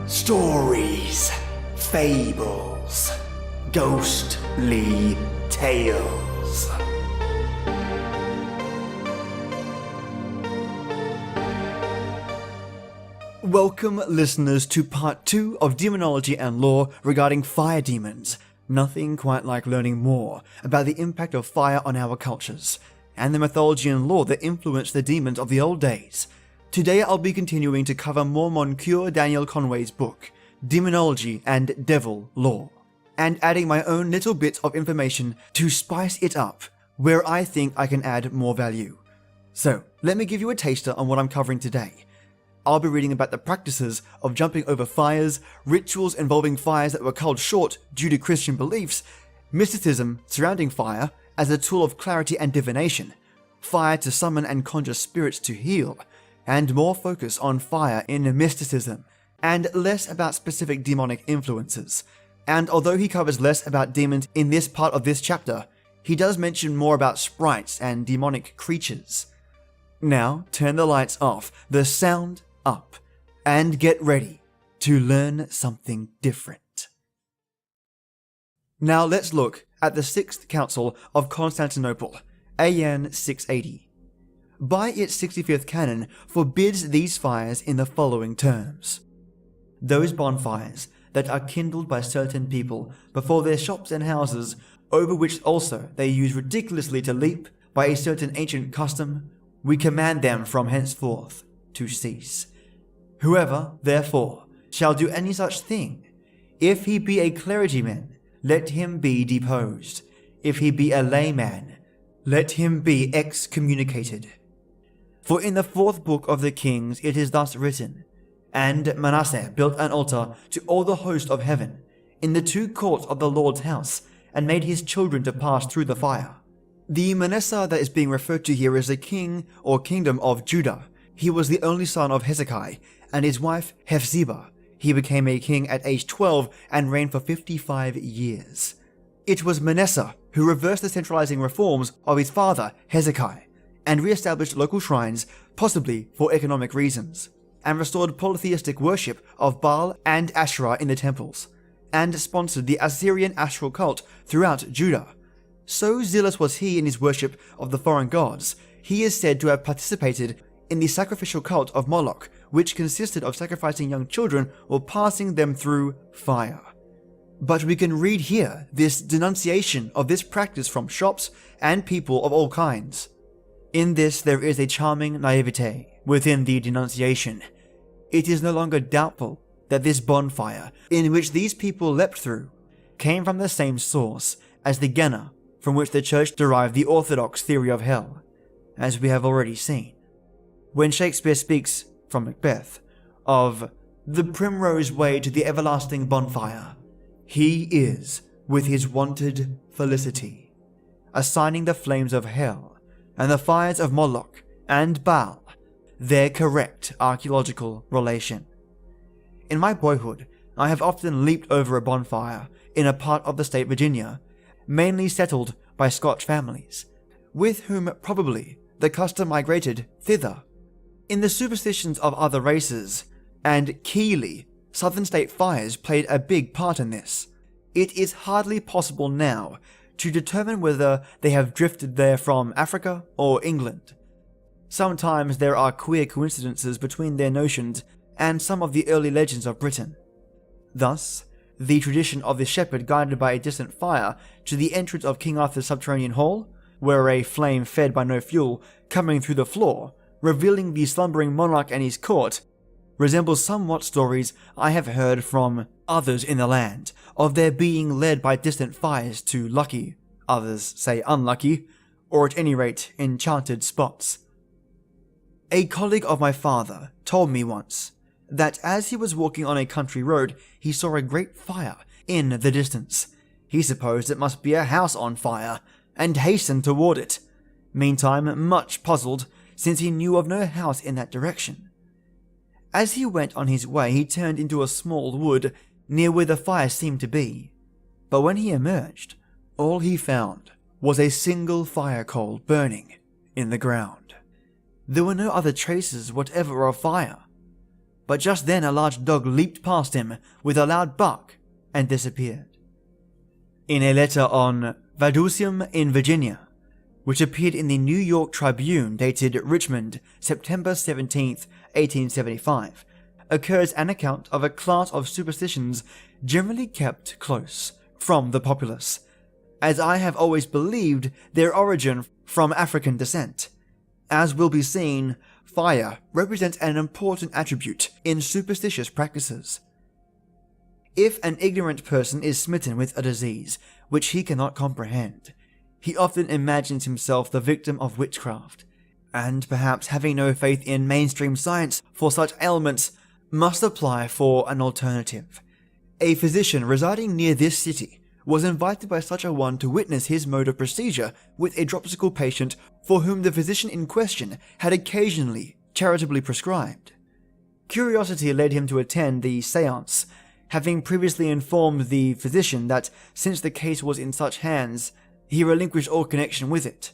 Stories, Fables, Ghostly Tales. Welcome, listeners, to part 2 of Demonology and Lore regarding fire demons. Nothing quite like learning more about the impact of fire on our cultures, and the mythology and lore that influenced the demons of the old days. Today I'll be continuing to cover more Moncure Daniel Conway's book, Demonology and Lore, and adding my own little bits of information to spice it up where I think I can add more value. So, let me give you a taster on what I'm covering today. I'll be reading about the practices of jumping over fires, rituals involving fires that were culled short due to Christian beliefs, mysticism surrounding fire as a tool of clarity and divination, fire to summon and conjure spirits to heal, and more focus on fire in mysticism, and less about specific demonic influences. And although he covers less about demons in this part of this chapter, he does mention more about sprites and demonic creatures. Now, turn the lights off, the sound up, and get ready to learn something different. Now let's look at the 6th Council of Constantinople, AN 680. By its 65th canon, forbids these fires in the following terms. Those bonfires that are kindled by certain people before their shops and houses, over which also they use ridiculously to leap by a certain ancient custom, we command them from henceforth to cease. Whoever, therefore, shall do any such thing, if he be a clergyman, let him be deposed. If he be a layman, let him be excommunicated. For in the 4th book of the Kings it is thus written, And Manasseh built an altar to all the host of heaven, in the 2 courts of the Lord's house, and made his children to pass through the fire. The Manasseh that is being referred to here is the king or kingdom of Judah. He was the only son of Hezekiah, and his wife Hephzibah. He became a king at age 12 and reigned for 55 years. It was Manasseh who reversed the centralizing reforms of his father Hezekiah, and re-established local shrines, possibly for economic reasons, and restored polytheistic worship of Baal and Asherah in the temples, and sponsored the Assyrian astral cult throughout Judah. So zealous was he in his worship of the foreign gods, he is said to have participated in the sacrificial cult of Moloch, which consisted of sacrificing young children or passing them through fire. But we can read here this denunciation of this practice from shops and people of all kinds. In this there is a charming naivete within the denunciation. It is no longer doubtful that this bonfire, in which these people leapt through, came from the same source as the Gehenna from which the church derived the orthodox theory of hell, as we have already seen. When Shakespeare speaks, from Macbeth, of the primrose way to the everlasting bonfire, he is, with his wonted felicity, assigning the flames of hell and the fires of Moloch and Baal their correct archaeological relation. In my boyhood, I have often leaped over a bonfire in a part of the state Virginia, mainly settled by Scotch families, with whom probably the custom migrated thither. In the superstitions of other races, and keenly, southern state fires played a big part in this. It is hardly possible now to determine whether they have drifted there from Africa or England. Sometimes there are queer coincidences between their notions and some of the early legends of Britain. Thus, the tradition of the shepherd guided by a distant fire to the entrance of King Arthur's subterranean hall, where a flame fed by no fuel coming through the floor, revealing the slumbering monarch and his court, resembles somewhat stories I have heard from others in the land, of their being led by distant fires to lucky, others say unlucky, or at any rate enchanted spots. A colleague of my father told me once that as he was walking on a country road, he saw a great fire in the distance. He supposed it must be a house on fire, and hastened toward it, meantime much puzzled, since he knew of no house in that direction. As he went on his way, he turned into a small wood near where the fire seemed to be, but when he emerged, all he found was a single fire coal burning in the ground. There were no other traces whatever of fire. but just then a large dog leaped past him with a loud bark and disappeared. In a letter on Vadusium in Virginia, which appeared in the New York Tribune dated Richmond, September 17, 1875, occurs an account of a class of superstitions generally kept close from the populace, as I have always believed their origin from African descent. As will be seen, fire represents an important attribute in superstitious practices. If an ignorant person is smitten with a disease which he cannot comprehend, he often imagines himself the victim of witchcraft, and perhaps having no faith in mainstream science for such ailments, must apply for an alternative. A physician residing near this city was invited by such a one to witness his mode of procedure with a dropsical patient for whom the physician in question had occasionally charitably prescribed. Curiosity led him to attend the séance, having previously informed the physician that since the case was in such hands, he relinquished all connection with it.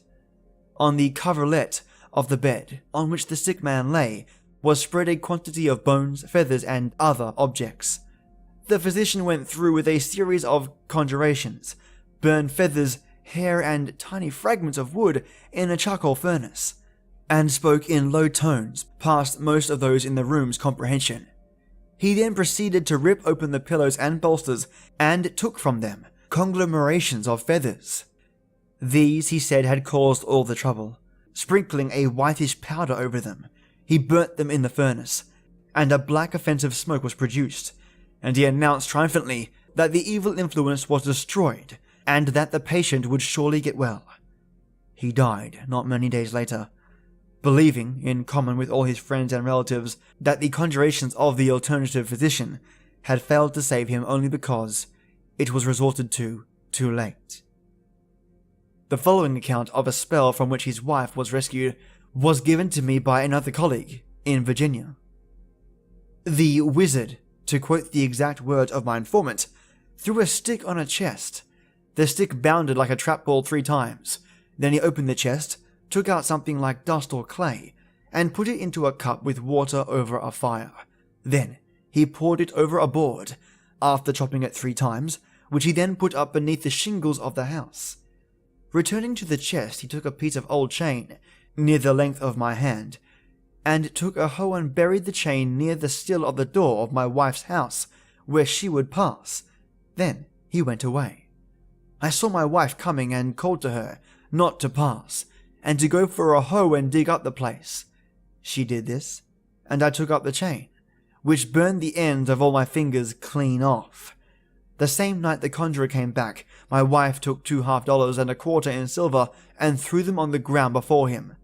On the coverlet of the bed on which the sick man lay was spread a quantity of bones, feathers, and other objects. The physician went through with a series of conjurations, burned feathers, hair, and tiny fragments of wood in a charcoal furnace, and spoke in low tones past most of those in the room's comprehension. He then proceeded to rip open the pillows and bolsters and took from them conglomerations of feathers. These, he said, had caused all the trouble. Sprinkling a whitish powder over them, he burnt them in the furnace, and a black offensive smoke was produced, and he announced triumphantly that the evil influence was destroyed and that the patient would surely get well. He died not many days later, believing, in common with all his friends and relatives, that the conjurations of the alternative physician had failed to save him only because it was resorted to too late. The following account of a spell from which his wife was rescued was given to me by another colleague in Virginia. The wizard, to quote the exact words of my informant, threw a stick on a chest. The stick bounded like a trapball 3 times. Then he opened the chest, took out something like dust or clay, and put it into a cup with water over a fire. Then he poured it over a board, after chopping it 3 times, which he then put up beneath the shingles of the house. Returning to the chest, he took a piece of old chain, near the length of my hand, and took a hoe and buried the chain near the sill of the door of my wife's house, where she would pass. Then he went away. I saw my wife coming and called to her not to pass, and to go for a hoe and dig up the place. She did this, and I took up the chain, which burned the ends of all my fingers clean off. The same night the conjurer came back, my wife took $2 and a quarter in silver and threw them on the ground before him.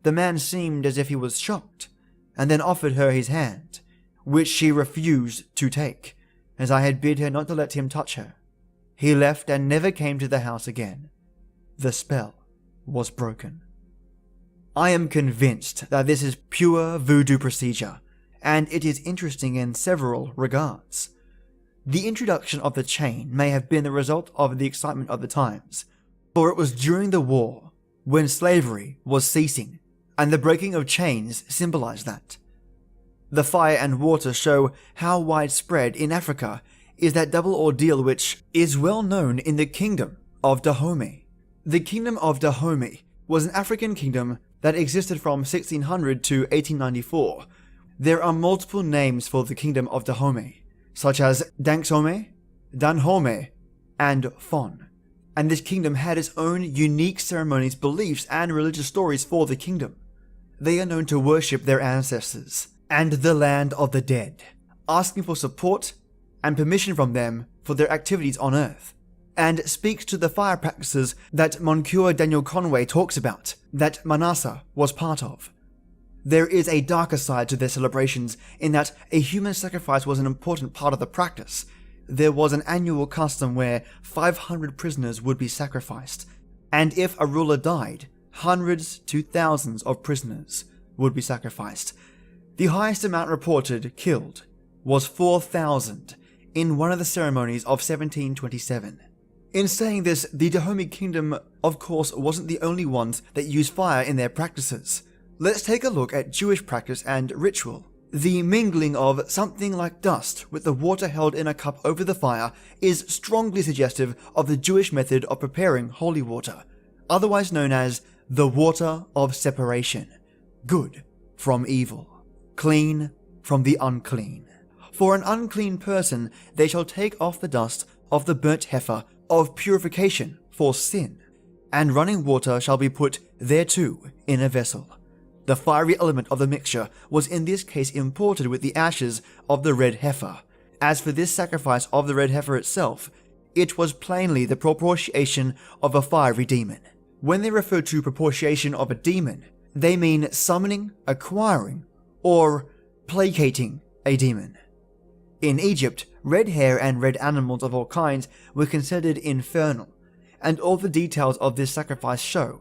The man seemed as if he was shocked, and then offered her his hand, which she refused to take, as I had bid her not to let him touch her. He left and never came to the house again. The spell was broken. I am convinced that this is pure voodoo procedure, and it is interesting in several regards. The introduction of the chain may have been the result of the excitement of the times, for it was during the war, when slavery was ceasing, and the breaking of chains symbolized that. The fire and water show how widespread in Africa is that double ordeal which is well known in the kingdom of Dahomey. The kingdom of Dahomey was an African kingdom that existed from 1600 to 1894. There are multiple names for the kingdom of Dahomey, such as Danxome, Danhome, and Fon, and this kingdom had its own unique ceremonies, beliefs, and religious stories for the kingdom. They are known to worship their ancestors and the land of the dead, asking for support and permission from them for their activities on Earth, and speaks to the fire practices that Moncure Daniel Conway talks about, that Manasa was part of. There is a darker side to their celebrations in that a human sacrifice was an important part of the practice. There was an annual custom where 500 prisoners would be sacrificed, and if a ruler died, hundreds to thousands of prisoners would be sacrificed. The highest amount reported killed was 4,000 in one of the ceremonies of 1727. In saying this, the Dahomey kingdom, of course, wasn't the only ones that used fire in their practices. Let's take a look at Jewish practice and ritual The mingling of something like dust with the water held in a cup over the fire is strongly suggestive of the Jewish method of preparing holy water, otherwise known as the water of separation, good from evil, clean from the unclean. For an unclean person they shall take off the dust of the burnt heifer of purification for sin, and running water shall be put thereto in a vessel. The fiery element of the mixture was in this case imported with the ashes of the red heifer. As for this sacrifice of the red heifer itself, it was plainly the propitiation of a fiery demon. When they refer to propitiation of a demon, they mean summoning, acquiring, or placating a demon. In Egypt, red hair and red animals of all kinds were considered infernal, and all the details of this sacrifice show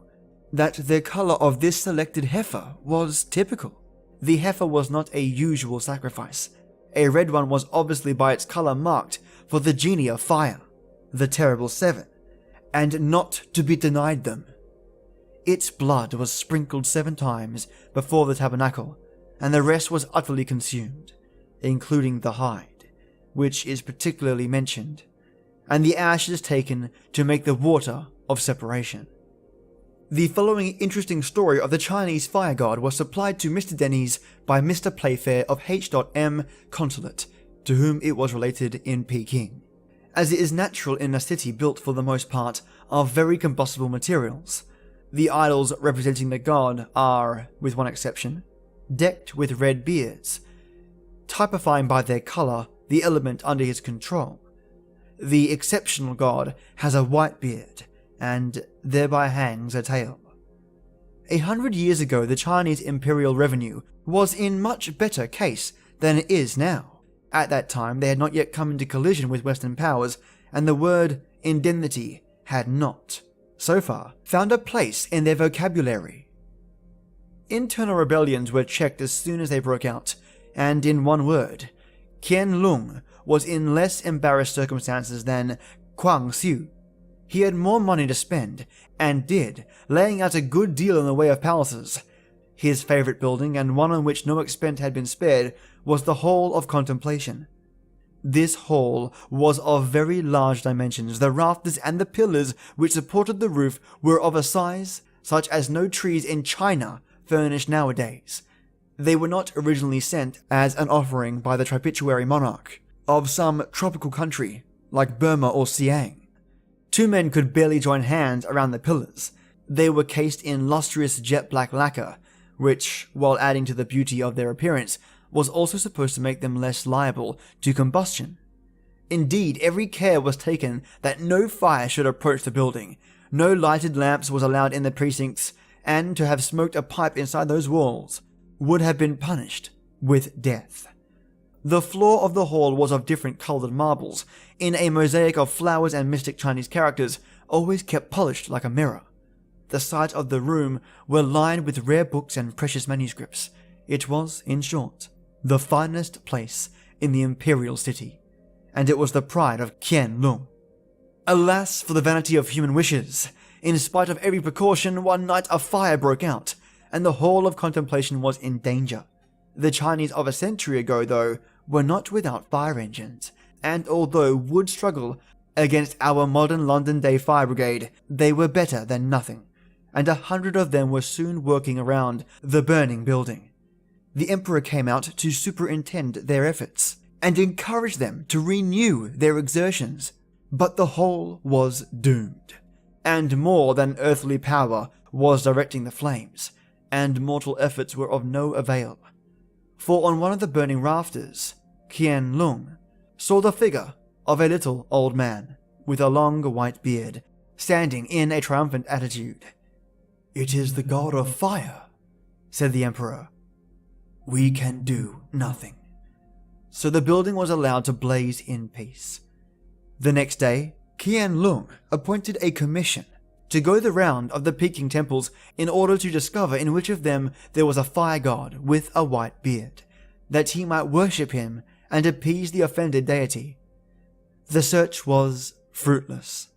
that the color of this selected heifer was typical. The heifer was not a usual sacrifice. A red one was obviously by its color marked for the genie of fire, the terrible seven, and not to be denied them. Its blood was sprinkled 7 times before the tabernacle, and the rest was utterly consumed, including the hide, which is particularly mentioned, and the ashes taken to make the water of separation. The following interesting story of the Chinese fire god was supplied to Mr. Denny's by Mr. Playfair of H.M. Consulate, to whom it was related in Peking. As it is natural in a city built for the most part of very combustible materials, the idols representing the god are, with one exception, decked with red beards, typifying by their color the element under his control. The exceptional god has a white beard, and thereby hangs a tail. 100 years ago, the Chinese imperial revenue was in much better case than it is now. At that time, they had not yet come into collision with Western powers, and the word indemnity had not, so far, found a place in their vocabulary. Internal rebellions were checked as soon as they broke out, and in one word, Qian Lung was in less embarrassed circumstances than Kuang Xiu. He had more money to spend, and did, laying out a good deal in the way of palaces. His favourite building, and one on which no expense had been spared, was the Hall of Contemplation. This hall was of very large dimensions. The rafters and the pillars which supported the roof were of a size such as no trees in China furnish nowadays. They were not originally sent as an offering by the tripituary monarch of some tropical country like Burma or Siam. 2 men could barely join hands around the pillars. They were cased in lustrous jet black lacquer, which, while adding to the beauty of their appearance, was also supposed to make them less liable to combustion. Indeed, every care was taken that no fire should approach the building. No lighted lamps was allowed in the precincts, and to have smoked a pipe inside those walls would have been punished with death. The floor of the hall was of different colored marbles, in a mosaic of flowers and mystic Chinese characters, always kept polished like a mirror. The sides of the room were lined with rare books and precious manuscripts. It was, in short, the finest place in the imperial city, and it was the pride of Qian Lung. Alas for the vanity of human wishes! In spite of every precaution, one night a fire broke out, and the Hall of Contemplation was in danger. The Chinese of a century ago, though, were not without fire engines, and although would struggle against our modern London Day Fire Brigade, they were better than nothing, and 100 of them were soon working around the burning building. The Emperor came out to superintend their efforts, and encourage them to renew their exertions, but the whole was doomed, and more than earthly power was directing the flames, and mortal efforts were of no avail. For on one of the burning rafters, Qian Lung saw the figure of a little old man with a long white beard, standing in a triumphant attitude. "It is the god of fire," said the Emperor. "We can do nothing." So the building was allowed to blaze in peace. The next day, Qian Lung appointed a commission to go the round of the Peking temples in order to discover in which of them there was a fire god with a white beard, that he might worship him and appease the offended deity. The search was fruitless.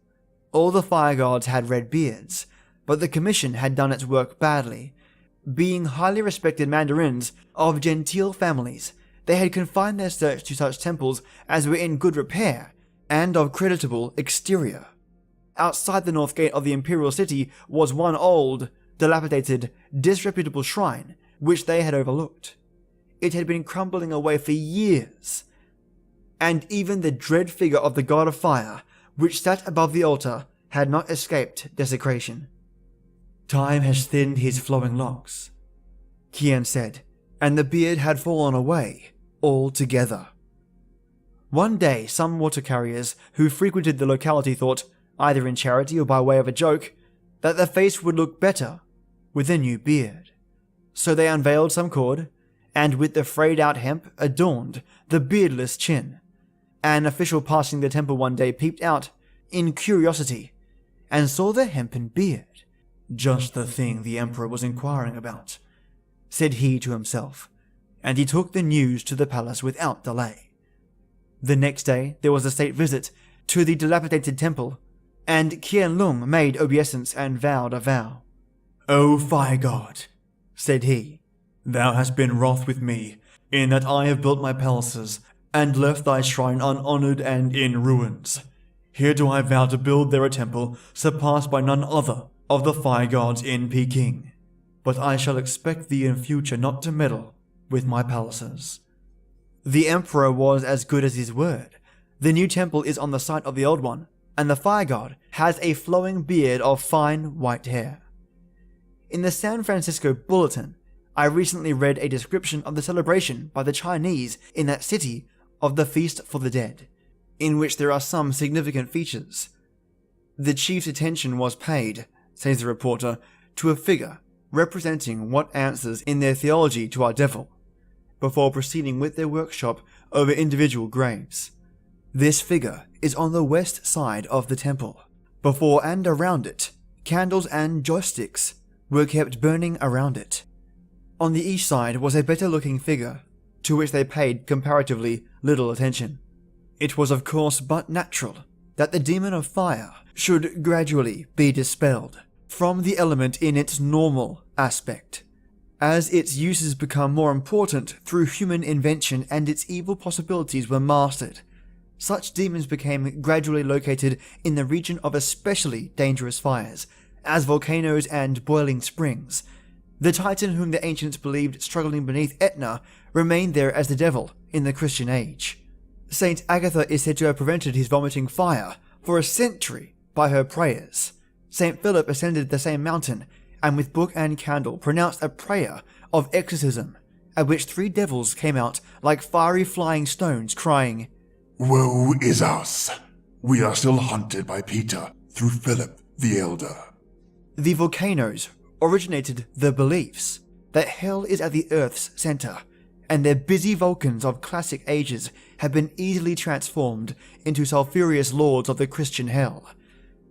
All the fire gods had red beards, but the commission had done its work badly, Being highly respected mandarins of genteel families, they had confined their search to such temples as were in good repair and of creditable exterior. Outside the north gate of the imperial city was one old, dilapidated, disreputable shrine which they had overlooked. It had been crumbling away for years, and even the dread figure of the god of fire, which sat above the altar, had not escaped desecration. "Time has thinned his flowing locks," Kian said, and the beard had fallen away altogether. One day, some water carriers who frequented the locality thought, either in charity or by way of a joke, that the face would look better with a new beard. So they unveiled some cord, and with the frayed out hemp adorned the beardless chin. An official passing the temple one day peeped out, in curiosity, and saw the hempen beard. "Just the thing the emperor was inquiring about," said he to himself, and he took the news to the palace without delay. The next day there was a state visit to the dilapidated temple, and Qian Lung made obeisance and vowed a vow. "O fire god," said he, "thou hast been wroth with me, in that I have built my palaces, and left thy shrine unhonoured and in ruins. Here do I vow to build there a temple surpassed by none other of the fire gods in Peking. But I shall expect thee in future not to meddle with my palaces." The emperor was as good as his word. The new temple is on the site of the old one, and the fire god has a flowing beard of fine white hair. In the San Francisco Bulletin, I recently read a description of the celebration by the Chinese in that city of the Feast for the Dead, in which there are some significant features. The chief's attention was paid, says the reporter, to a figure representing what answers in their theology to our devil, before proceeding with their workshop over individual graves. This figure is on the west side of the temple. Before and around it, candles and joysticks were kept burning around it. On the east side was a better-looking figure, to which they paid comparatively little attention. It was of course but natural that the demon of fire should gradually be dispelled from the element in its normal aspect, as its uses become more important through human invention and its evil possibilities were mastered. Such demons became gradually located in the region of especially dangerous fires, as volcanoes and boiling springs. The titan whom the ancients believed struggling beneath Etna remained there as the devil in the Christian age. Saint Agatha is said to have prevented his vomiting fire for a century by her prayers. Saint Philip ascended the same mountain, and with book and candle pronounced a prayer of exorcism, at which 3 devils came out like fiery flying stones, crying, "Woe is us! We are still hunted by Peter through Philip the Elder." The volcanoes originated the beliefs that hell is at the Earth's center, and their busy volcans of classic ages have been easily transformed into sulphurous lords of the Christian hell.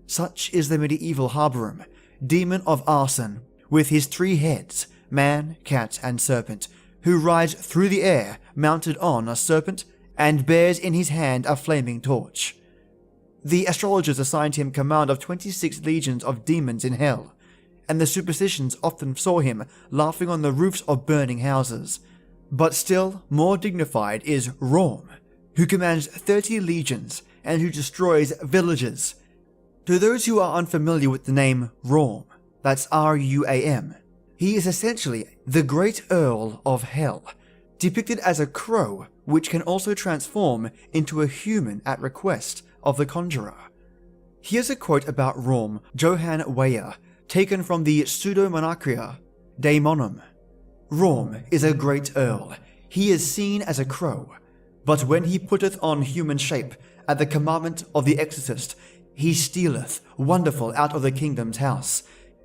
Such is the medieval Harborum, demon of arson, with his 3 heads, man, cat, and serpent, who rides through the air mounted on a serpent and bears in his hand a flaming torch. The astrologers assigned him command of 26 legions of demons in hell, and the superstitions often saw him laughing on the roofs of burning houses. But still more dignified is Rome, who commands 30 legions and who destroys villages. To those who are unfamiliar with the name Rome, that's R-U-A-M, he is essentially the Great Earl of Hell, depicted as a crow which can also transform into a human at request of the conjurer. Here's a quote about Rome, Johann Weyer, taken from the Pseudo-Monarchia Daemonum. "Rome is a great earl. He is seen as a crow, but when he putteth on human shape, at the commandment of the exorcist, he stealeth wonderful out of the kingdom's house,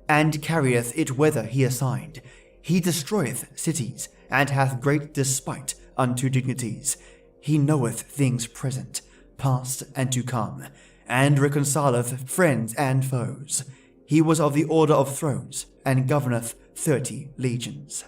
and carrieth it whither he assigned. He destroyeth cities, and hath great despite unto dignities. He knoweth things present, past, and to come, and reconcileth friends and foes. He was of the order of thrones, and governeth 30 legions.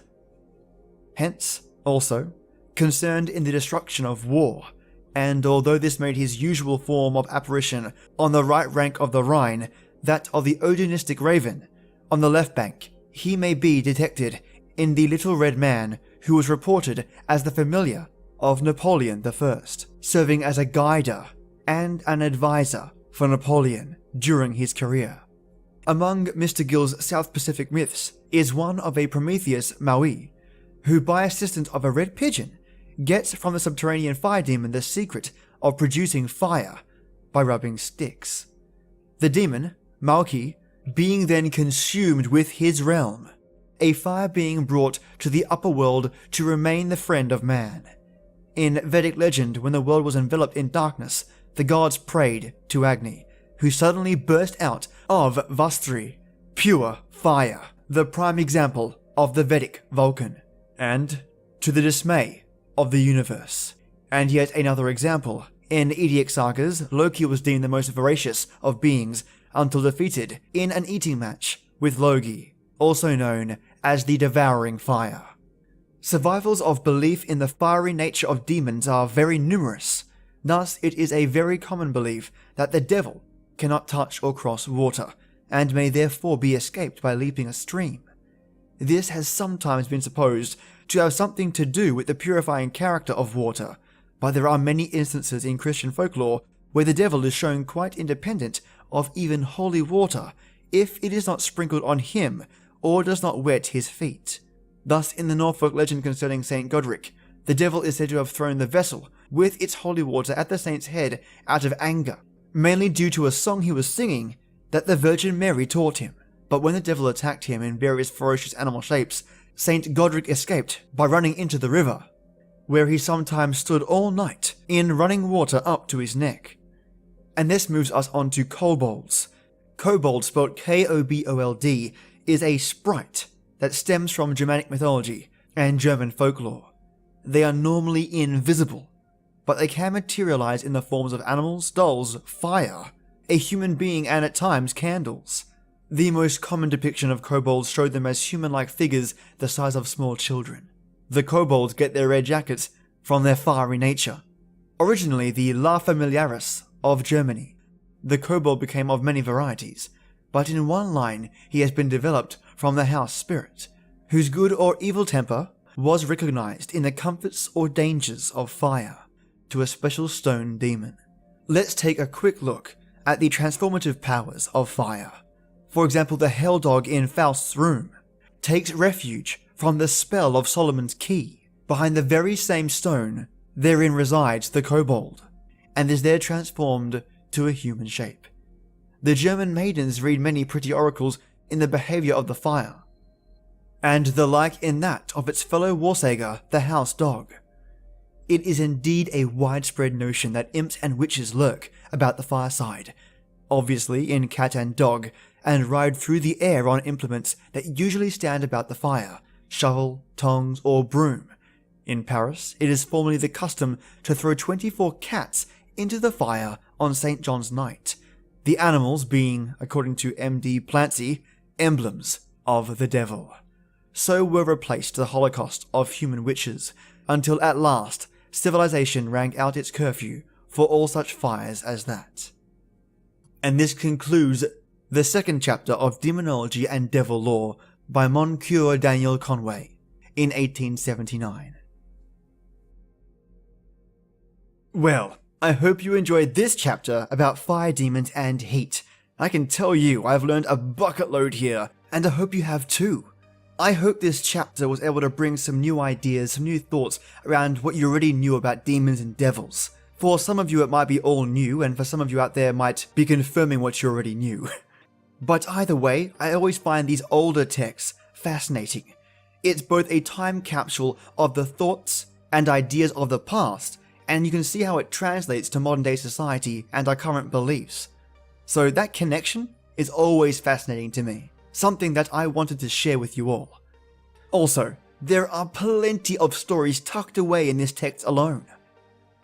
Hence, also, concerned in the destruction of war, and although this made his usual form of apparition on the right rank of the Rhine that of the Odinistic raven, on the left bank he may be detected in the Little Red Man who was reported as the familiar of Napoleon I, serving as a guider and an advisor for Napoleon during his career. Among Mr. Gill's South Pacific myths is one of a Prometheus Maui, who by assistance of a red pigeon gets from the subterranean fire demon the secret of producing fire by rubbing sticks. The demon, Mauki, being then consumed with his realm, a fire being brought to the upper world to remain the friend of man. In Vedic legend, when the world was enveloped in darkness, the gods prayed to Agni, who suddenly burst out of Vastri, pure fire, the prime example of the Vedic Vulcan, and to the dismay of the universe. And yet another example, in Edic sagas, Loki was deemed the most voracious of beings until defeated in an eating match with Logi, also known as the Devouring Fire. Survivals of belief in the fiery nature of demons are very numerous. Thus, it is a very common belief that the devil cannot touch or cross water, and may therefore be escaped by leaping a stream. This has sometimes been supposed to have something to do with the purifying character of water, but there are many instances in Christian folklore where the devil is shown quite independent of even holy water if it is not sprinkled on him or does not wet his feet. Thus, in the Norfolk legend concerning Saint Godric, the devil is said to have thrown the vessel with its holy water at the saint's head out of anger, mainly due to a song he was singing that the Virgin Mary taught him. But when the devil attacked him in various ferocious animal shapes, Saint Godric escaped by running into the river, where he sometimes stood all night in running water up to his neck. And this moves us on to kobolds. Kobold, spelled Kobold, is a sprite that stems from Germanic mythology and German folklore. They are normally invisible, but they can materialize in the forms of animals, dolls, fire, a human being, and at times candles. The most common depiction of kobolds showed them as human-like figures the size of small children. The kobolds get their red jackets from their fiery nature. Originally the La Familiaris of Germany, the kobold became of many varieties, but in one line he has been developed from the house spirit, whose good or evil temper was recognized in the comforts or dangers of fire, to a special stone demon. Let's take a quick look at the transformative powers of fire. For example, the hell dog in Faust's room takes refuge from the spell of Solomon's key. Behind the very same stone, therein resides the kobold, and is there transformed to a human shape. The German maidens read many pretty oracles in the behavior of the fire, and the like in that of its fellow warsager, the house dog. It is indeed a widespread notion that imps and witches lurk about the fireside, obviously in cat and dog, and ride through the air on implements that usually stand about the fire, shovel, tongs, or broom. In Paris, it is formerly the custom to throw 24 cats into the fire on St. John's night, the animals being, according to M.D. Plancy, emblems of the devil. So were replaced the holocaust of human witches, until at last civilization rang out its curfew for all such fires as that. And this concludes the second chapter of Demonology and Devil Lore by Moncure Daniel Conway in 1879. Well, I hope you enjoyed this chapter about fire demons and heat. I can tell you I've learned a bucket load here, and I hope you have too. I hope this chapter was able to bring some new ideas, some new thoughts around what you already knew about demons and devils. For some of you it might be all new, and for some of you out there might be confirming what you already knew. But either way, I always find these older texts fascinating. It's both a time capsule of the thoughts and ideas of the past, and you can see how it translates to modern day society and our current beliefs. So that connection is always fascinating to me, something that I wanted to share with you all. Also, there are plenty of stories tucked away in this text alone.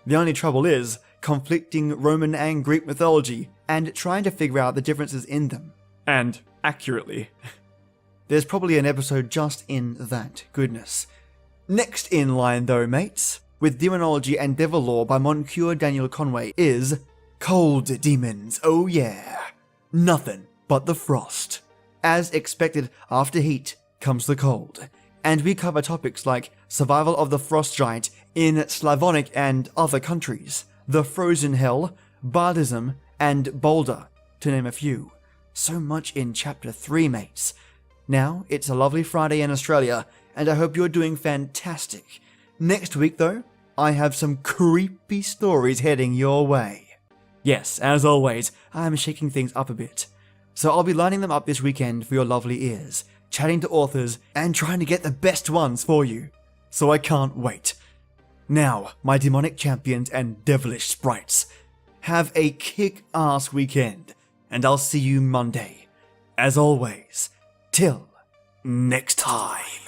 The only trouble is conflicting Roman and Greek mythology and trying to figure out the differences in them. And accurately. There's probably an episode just in that goodness. Next in line though, mates, with Demonology and Devil Lore by Moncure Daniel Conway is Cold Demons, oh yeah. Nothing but the frost. As expected, after heat comes the cold. and we cover topics like survival of the frost giant in Slavonic and other countries, the frozen hell, bardism, and Boulder, to name a few. So much in Chapter 3, mates. Now, it's a lovely Friday in Australia, and I hope you're doing fantastic. Next week, though, I have some creepy stories heading your way. Yes, as always, I'm shaking things up a bit. So I'll be lining them up this weekend for your lovely ears, chatting to authors, and trying to get the best ones for you. So I can't wait. Now, my demonic champions and devilish sprites, have a kick-ass weekend, and I'll see you Monday. As always, till next time.